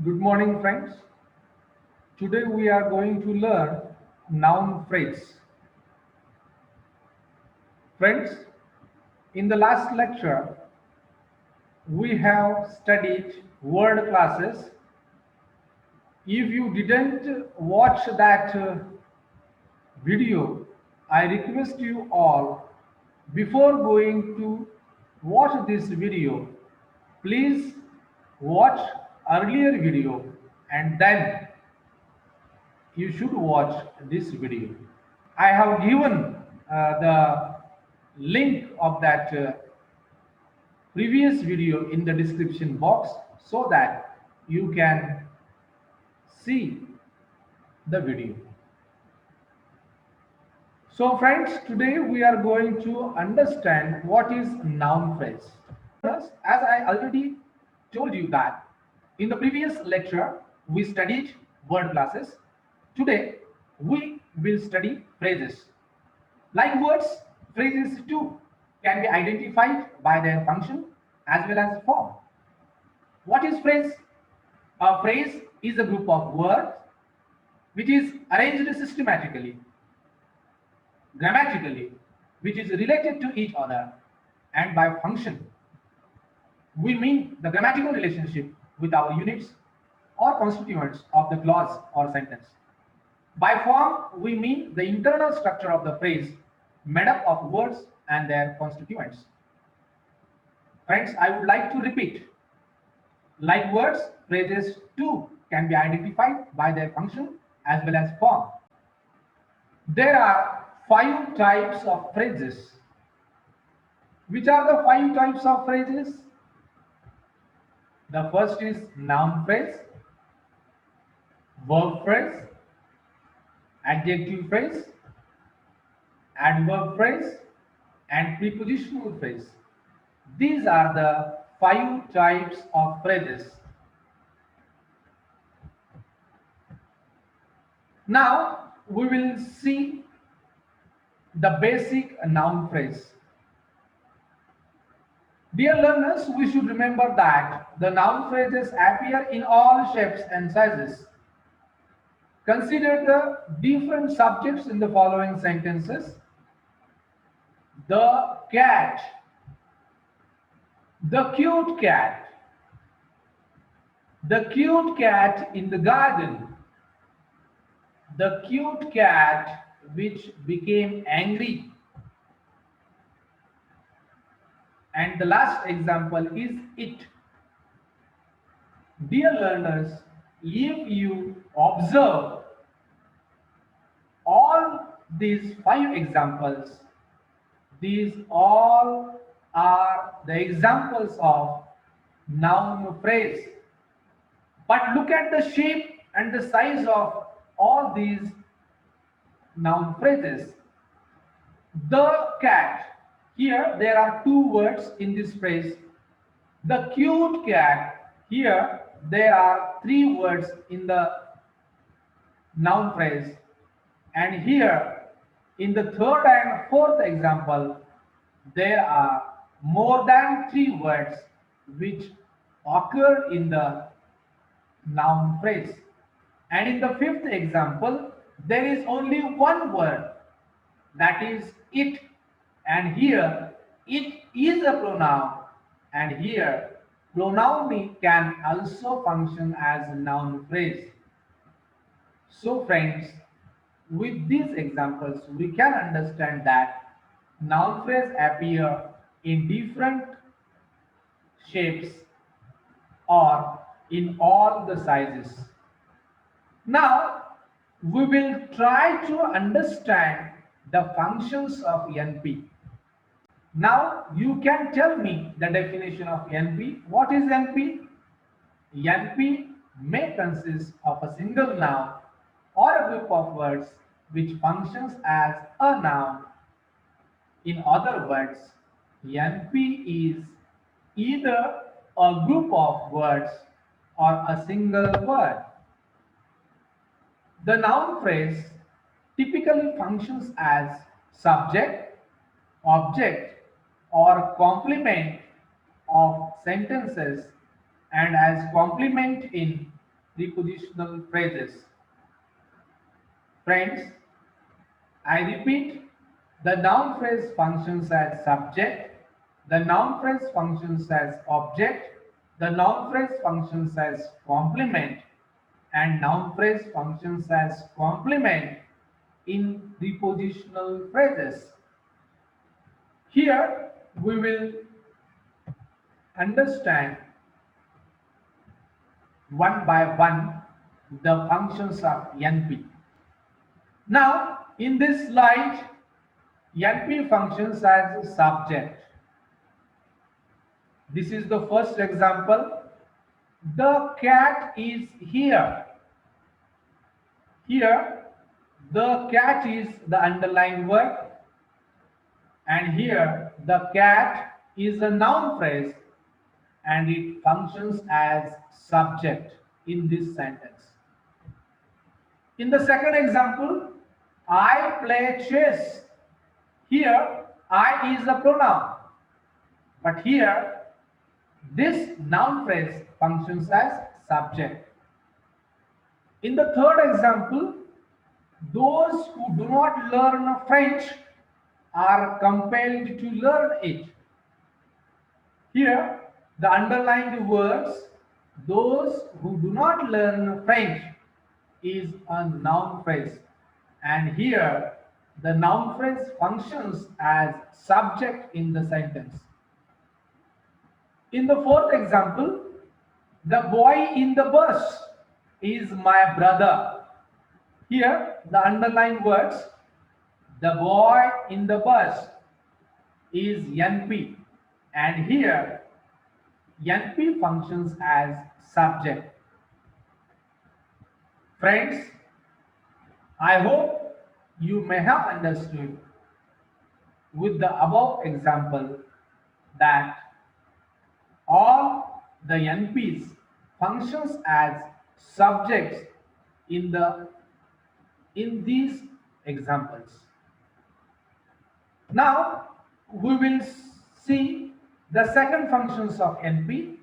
Good morning, friends. Today we are going to learn noun phrase. Friends, in the last lecture, we have studied word classes. If you didn't watch that video, I request you all, before going to watch this video, please watch earlier video and then you should watch this video. I have given the link of that previous video in the description box so that you can see the video. So friends, today we are going to understand what is noun phrase. As I already told you that in the previous lecture we studied word classes. Today we will study phrases. Like words, phrases too can be identified by their function as well as form. What is phrase? A phrase is a group of words which is arranged systematically, grammatically, which is related to each other, and by function. We mean the grammatical relationship with our units or constituents of the clause or sentence. By form, we mean the internal structure of the phrase made up of words and their constituents. Friends, I would like to repeat. Like words, phrases too can be identified by their function as well as form. There are 5 types of phrases. Which are the 5 types of phrases? The first is noun phrase, verb phrase, adjective phrase, adverb phrase, and prepositional phrase. These are the 5 types of phrases. Now we will see the basic noun phrase. Dear learners, we should remember that the noun phrases appear in all shapes and sizes. Consider the different subjects in the following sentences. The cat, the cute cat, the cute cat in the garden, the cute cat which became angry. And the last example is it. Dear learners, if you observe all these 5 examples, these all are the examples of noun phrase. But look at the shape and the size of all these noun phrases. The cat. Here there are 2 words in this phrase. The cute cat. Here there are 3 words in the noun phrase. And here in the third and fourth example, there are more than 3 words which occur in the noun phrase. And in the fifth example, there is only 1 word, that is it. And here it is a pronoun, and here pronoun can also function as a noun phrase. So friends, with these examples we can understand that noun phrase appear in different shapes or in all the sizes. Now we will try to understand the functions of NP. Now you can tell me the definition of NP. What is NP? NP may consist of a single noun or a group of words which functions as a noun. In other words, NP is either a group of words or a single word. The noun phrase typically functions as subject, object, or complement of sentences and as complement in prepositional phrases. Friends, I repeat, the noun phrase functions as subject, the noun phrase functions as object, the noun phrase functions as complement, and noun phrase functions as complement in prepositional phrases. Here we will understand one by one the functions of NP. Now, in this slide, NP functions as subject. This is the first example. The cat is here. Here, the cat is the underlined word, and here the cat is a noun phrase and it functions as subject in this sentence. In the second example, I play chess. Here, I is a pronoun, but here this noun phrase functions as subject. In the third example, those who do not learn French are compelled to learn it. Here, the underlined words, those who do not learn French, is a noun phrase. And here, the noun phrase functions as subject in the sentence. In the fourth example, the boy in the bus is my brother. Here, the underlined words, the boy in the bus is NP, and here NP functions as subject. Friends, I hope you may have understood with the above example that all the NPs functions as subjects in these examples. Now we will see the second functions of NP,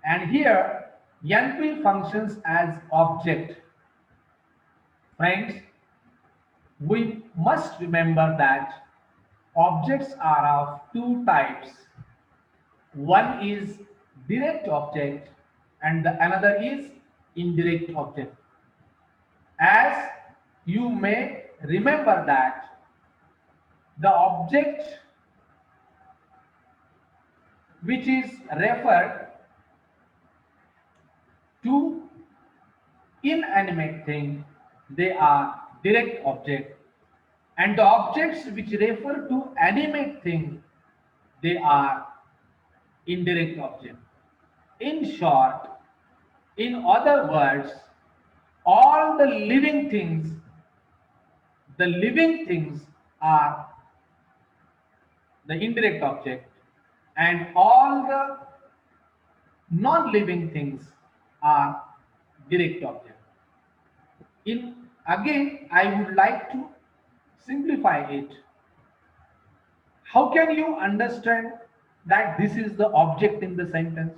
and here NP functions as object. Friends, we must remember that objects are of two types. One is direct object and the another is indirect object. As you may remember that the object which is referred to inanimate thing, they are direct object, and the objects which refer to animate thing, they are indirect object. In short, in other words, all the living things are the indirect object, and all the non-living things are direct object. Again, I would like to simplify it. How can you understand that this is the object in the sentence?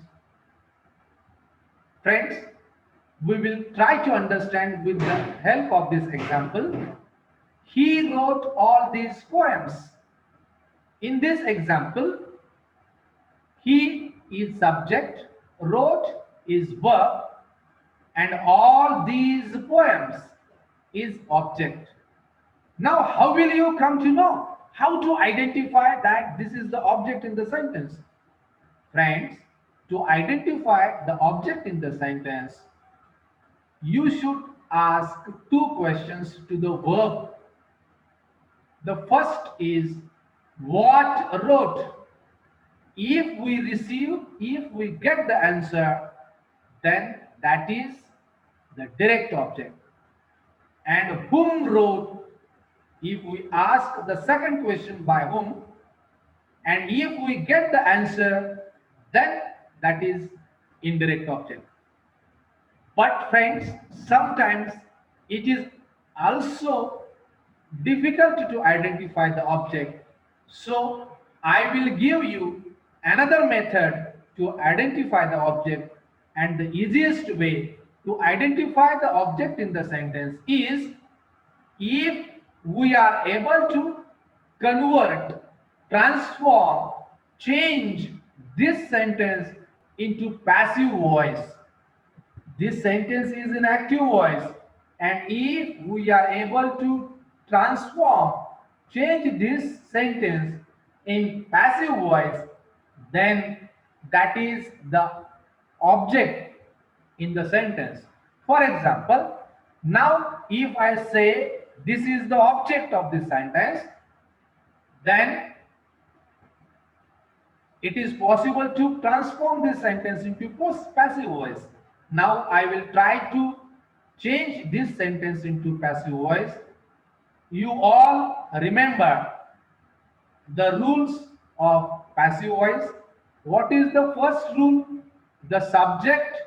Friends, we will try to understand with the help of this example. He wrote all these poems. In this example, he is subject, wrote is verb, and all these poems is object. Now, how will you come to know how to identify that this is the object in the sentence? Friends, to identify the object in the sentence, you should ask two questions to the verb. The first is what wrote. If we get the answer, then that is the direct object. And whom wrote, if we ask the second question by whom, and if we get the answer, then that is indirect object. But friends, sometimes it is also difficult to identify the object. So I will give you another method to identify the object, and the easiest way to identify the object in the sentence is if we are able to convert, transform, change this sentence into passive voice. This sentence is in active voice, and if we are able to transform, change this sentence in passive voice, then that is the object in the sentence. For example, now if I say this is the object of this sentence, then it is possible to transform this sentence into passive voice. Now I will try to change this sentence into passive voice. You all remember the rules of passive voice. What is the first rule? The subject,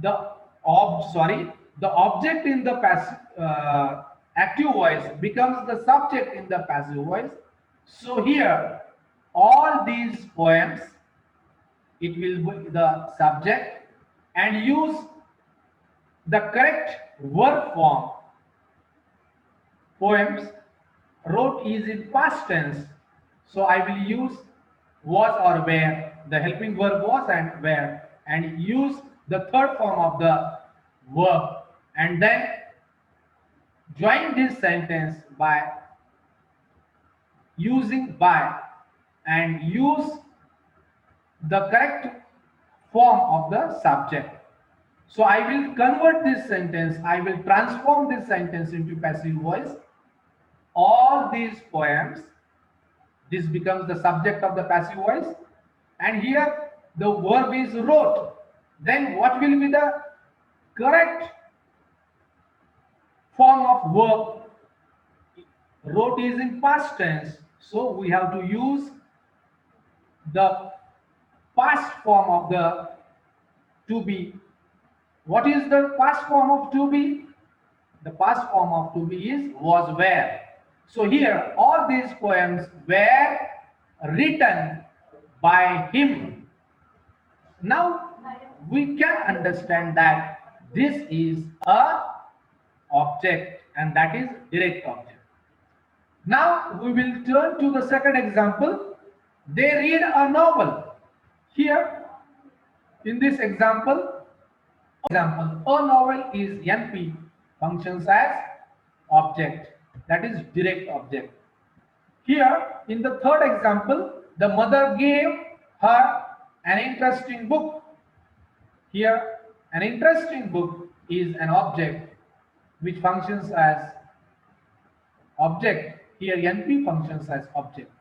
the object in the active voice becomes the subject in the passive voice. So here, all these poems, it will be the subject, and use the correct verb form. Poems wrote is in past tense, so I will use was or were. The helping verb was and were, and use the third form of the verb, and then join this sentence by using by, and use the correct form of the subject. So I will convert this sentence, I will transform this sentence into passive voice. All these poems, this becomes the subject of the passive voice, and here the verb is wrote. Then what will be the correct form of verb? Wrote is in past tense, so we have to use the past form of the to be. What is the past form of to be? The past form of to be is was were. So here all these poems were written by him. Now we can understand that this is a object, and that is direct object. Now we will turn to the second example. They read a novel. Here in this example, a novel is NP, functions as object, that is direct object. Here in the third example, the mother gave her an interesting book. Here an interesting book is an object which functions as object. Here NP functions as object.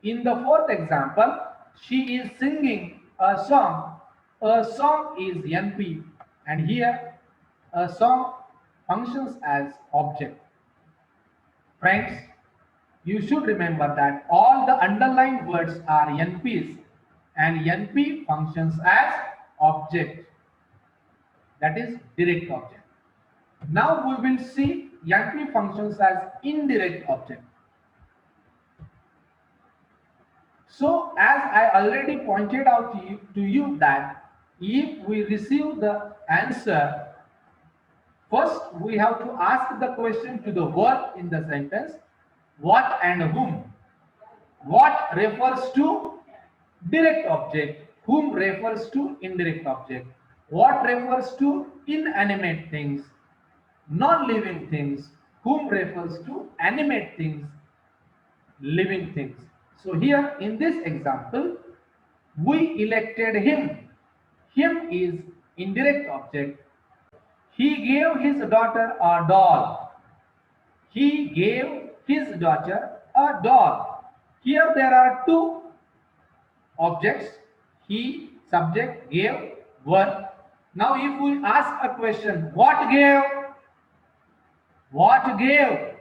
In the fourth example, she is singing a song. A song is NP, and here a song functions as object. Friends, you should remember that all the underlined words are NPs, and NP functions as object, that is direct object. Now we will see NP functions as indirect object. So as I already pointed out to you that if we receive the answer, first we have to ask the question to the verb in the sentence, what and whom. What refers to direct object, whom refers to indirect object. What refers to inanimate things, non-living things, whom refers to animate things, living things. So here in this example, we elected him. Him is indirect object. He gave his daughter a doll. He gave his daughter a doll. Here there are two objects, he, subject, gave, verb. Now if we ask a question, what gave? What gave?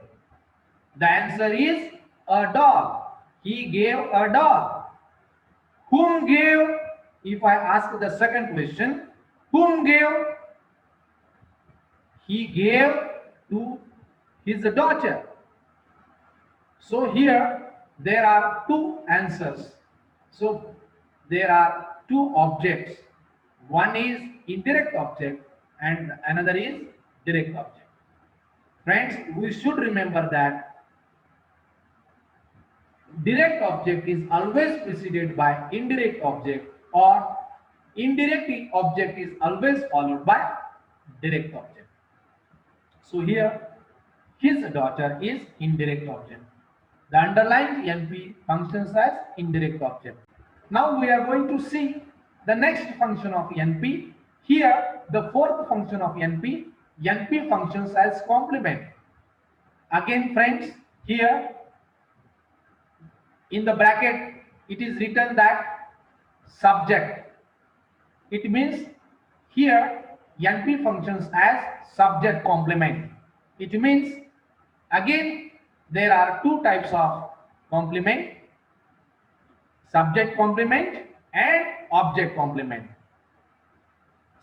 The answer is a doll. He gave a doll. Whom gave? If I ask the second question, whom gave? He gave to his daughter. So here there are two answers. So there are two objects. One is indirect object and another is direct object. Friends, we should remember that direct object is always preceded by indirect object, or indirect object is always followed by direct object. So here, his daughter is indirect object. The underlined NP functions as indirect object. Now we are going to see the next function of NP. Here, the fourth function of NP, NP functions as complement. Again, friends, here in the bracket, it is written that subject. It means here NP functions as subject complement. It means again there are two types of complement: subject complement and object complement.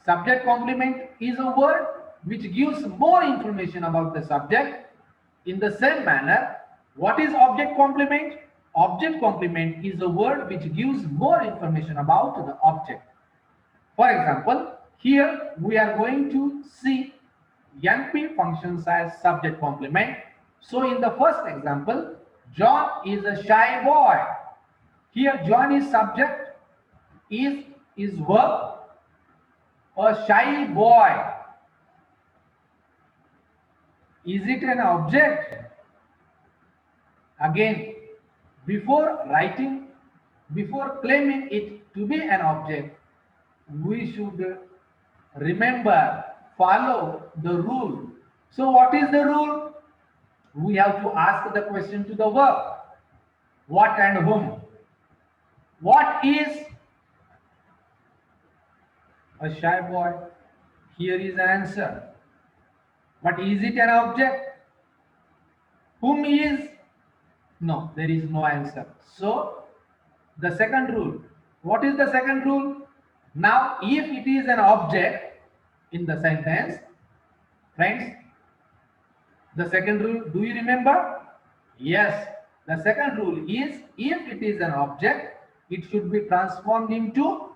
Subject complement is a word which gives more information about the subject. In the same manner, what is object complement? Object complement is a word which gives more information about the object. For example, here we are going to see NP functions as subject complement. So in the first example, John is a shy boy. Here John is subject, is verb, a shy boy. Is it an object? Again, before claiming it to be an object, we should follow the rule. So what is the rule? We have to ask the question to the verb. What and whom? What is a shy boy? Here is an answer. But is it an object? Whom is? No, there is no answer. So the second rule. What is the second rule? Now, if it is an object in the sentence, friends, the second rule, do you remember? Yes, the second rule is if it is an object, it should be transformed into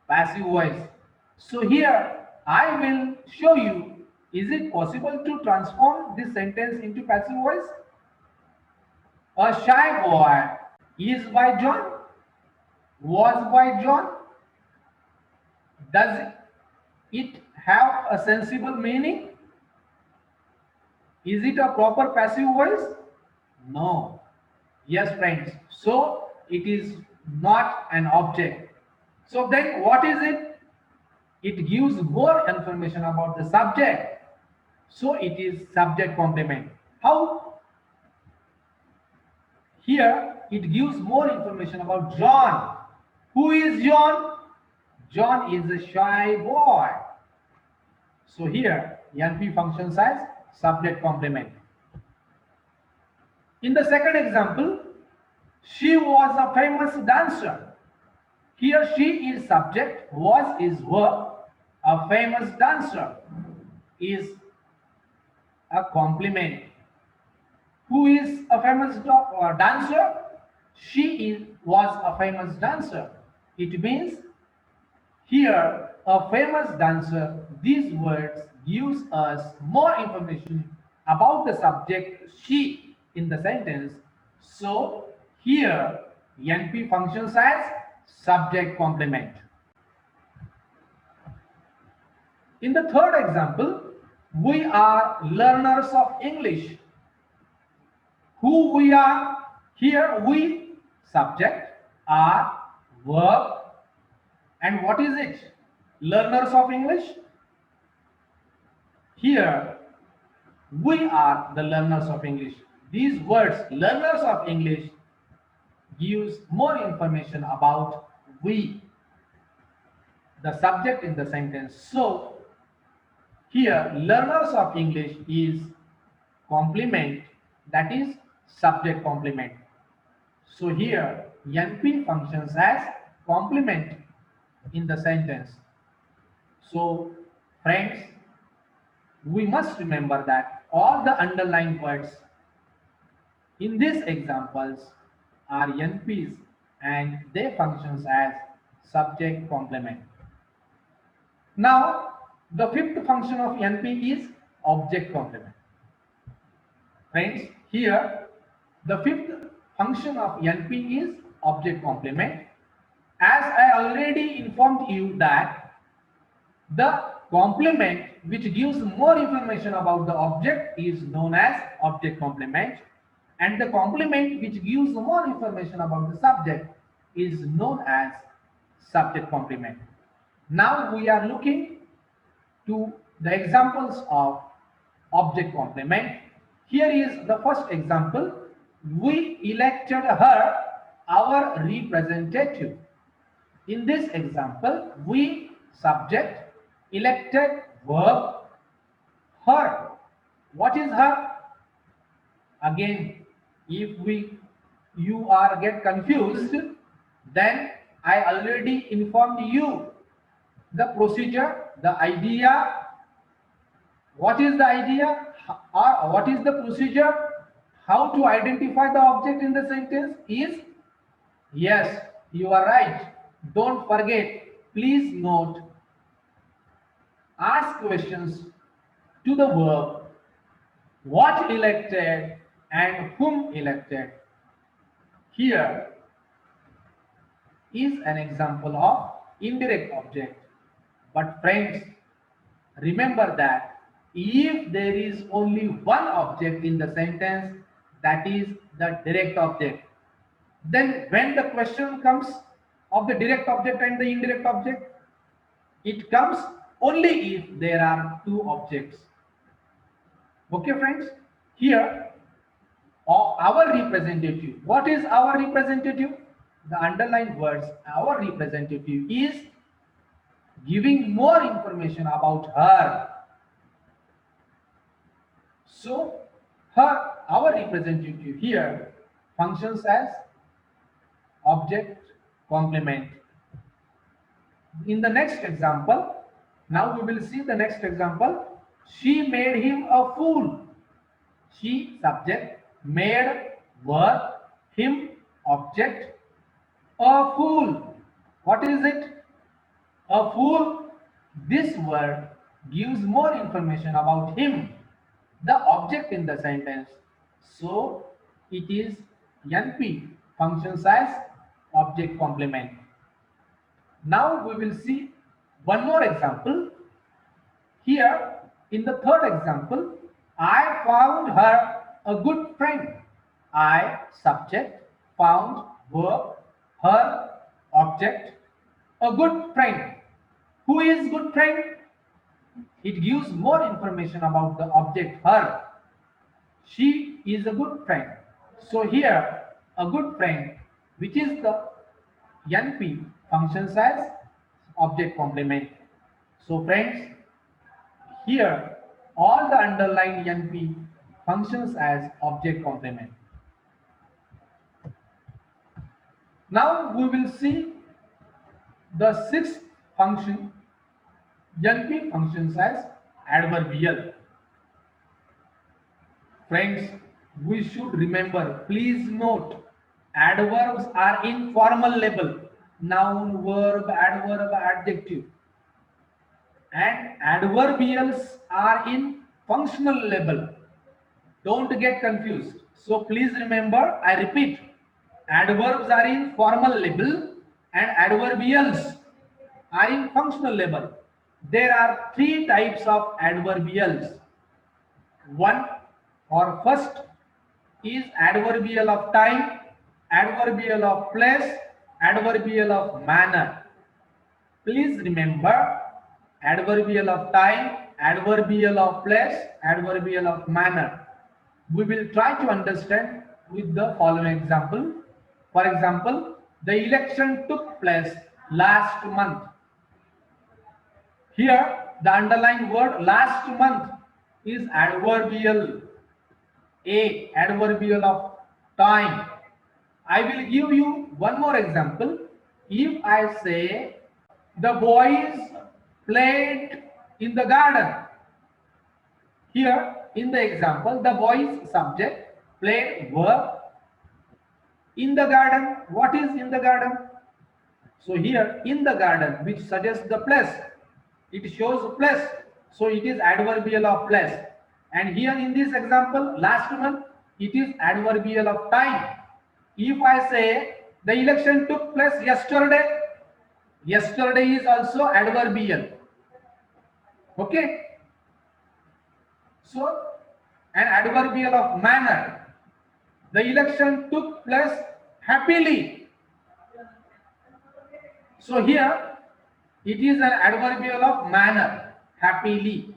passive voice. So here, I will show you, is it possible to transform this sentence into passive voice? A shy boy is by John, was by John. Does it have a sensible meaning? Is it a proper passive voice? No. Yes, friends. So it is not an object. So then what is it? It gives more information about the subject. So it is subject complement. How? Here it gives more information about John. Who is John? John is a shy boy. So here NP functions as subject complement. In the second example, she was a famous dancer. Here she is subject, was is verb, a famous dancer is a complement. Who is a famous dancer? Was a famous dancer. It means here a famous dancer, these words gives us more information about the subject she in the sentence. So here NP functions as subject complement. In the third example, we are learners of English. Who we are? Here we, subject, are, verb, and what is it? Learners of English. Here we are the learners of English. These words, learners of English, gives more information about we, the subject in the sentence. So here learners of English is complement, that is subject complement. So here NP functions as complement in the sentence. So friends, we must remember that all the underlined words in these examples are NPs and they functions as subject complement. Now The fifth function of NP is object complement. Friends, here the fifth function of NP is object complement. As I already informed you that the complement which gives more information about the object is known as object complement, and the complement which gives more information about the subject is known as subject complement. Now we are looking to the examples of object complement. Here is the first example. We elected her our representative. In this example, we subject, elected, verb, her. What is her? Again, if you are get confused, then I already informed you the procedure, the idea. What is the idea or what is the procedure? How to identify the object in the sentence is, yes, you are right. Don't forget, please note, ask questions to the verb, what elected and whom elected. Here is an example of indirect object. But friends, remember that if there is only one object in the sentence, that is the direct object, then when the question comes of the direct object and the indirect object, it comes only if there are two objects. Okay friends, here our representative. What is our representative? The underlined words, our representative is giving more information about her. So our representative here functions as object complement. In the next example, now we will see the next example. She made him a fool. She subject, made verb, him object, a fool. What is it? A fool. This word gives more information about him, the object in the sentence. So it is NP, functions as object complement. Now we will see one more example. Here in the third example, I found her a good friend. I subject, found verb, her object, a good friend. Who is good friend? It gives more information about the object her. She is a good friend. So here a good friend, which is the NP, functions as object complement. So friends, here all the underlined NP functions as object complement. Now we will see the sixth function. NP functions as adverbial. Friends, we should remember, please note, adverbs are in formal label. Noun, verb, adverb, adjective. And adverbials are in functional label. Don't get confused. So please remember, I repeat, adverbs are in formal label and adverbials are in functional label. There are three types of adverbials. One or first is adverbial of time, adverbial of place, adverbial of manner. Please remember, adverbial of time, adverbial of place, adverbial of manner. We will try to understand with the following example. For example, the election took place last month. Here, the underlined word last month is adverbial. A, adverbial of time. I will give you one more example. If I say the boys played in the garden. Here in the example, the boys subject, played verb. In the garden, what is in the garden? So here in the garden, which suggests the place. it shows plus, so it is adverbial of plus. And here in this example, last one, it is adverbial of time. If I say the election took place yesterday, yesterday is also adverbial. Okay, so an adverbial of manner. The election took place happily. So here it is an adverbial of manner, happily.